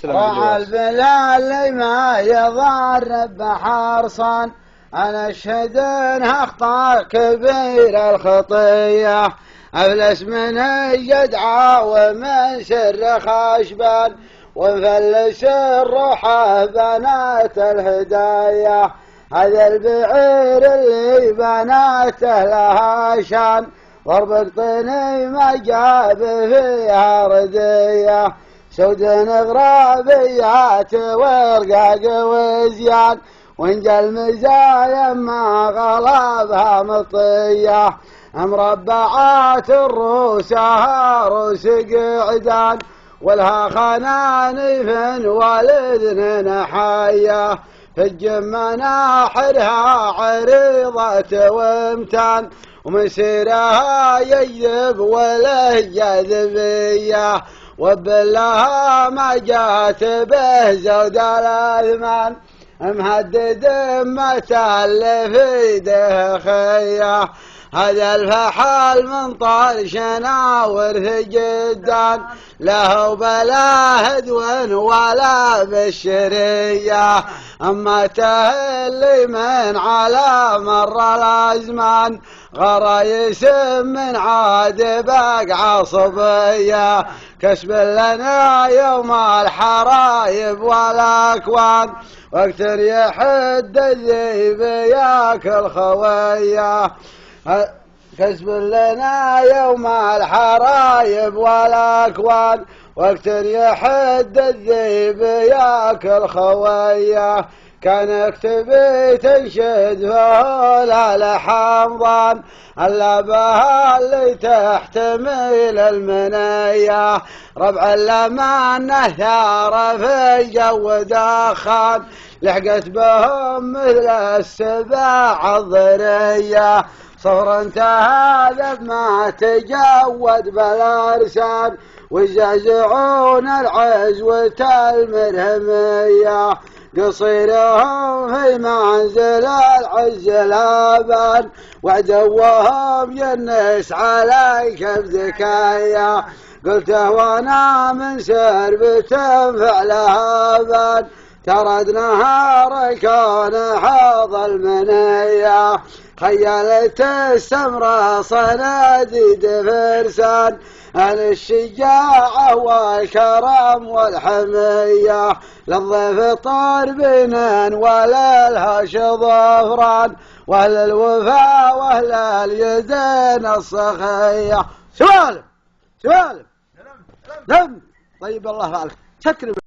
وسلم على رعى البلال ما يضرب بحرصان أنا أشهد إنها أخطاء كبيرة الخطية أفلس من الجدعى ومن سر خشبان ومفلس الروحة بنات الهداية هذا البعير اللي بناته لها شان ضرب طيني ما جاب فيها ردية سود غرابيات ورقاق وزيان وانجى المزايا ما غلبها مطية مربعات الروسها روس قعدان ولها خنانف والذن حية في الجمة ناحرها عريضة وامتان ومسيرها يجذب وله جاذبية وبالله ما جات به زود الأثمان مهدد متى اللي في يده خيه هذا الفحال من طرشنا ورث جدا له بلا هدو ولا بالشرية أما تهلي من على مر الأزمان غرايس من عاد بقع صبية كسب لنا يوم الحرايب والأكوان وقت يحد الذيب ياكل خويه كسب لنا يوم الحرايب والأكوان وقت يحد الذيب ياكل خويه كان كتبي تنشد فهولا لحمضان الا بها اللي تحتمل المنيه ربع الامان ثار في الجو دخان لحقت بهم مثل السباع الضريه صفر انتهى ما تجود بالارسال ويزعزعون العزوة المرهميه قصيرهم في منزل العز الابان وعدوهم ينس عليك بذكايا قلته وانا من سربة فعلها بان ترد نهار كون حوض المنيه خيلت السمرة صناديد فرسان عن الشجاعة والكرم والحمية للضيف طار بنان ولا الهش ظفران واهل الوفاء واهل اليدين الصخية سوالف نعم طيب الله فعلك تكرم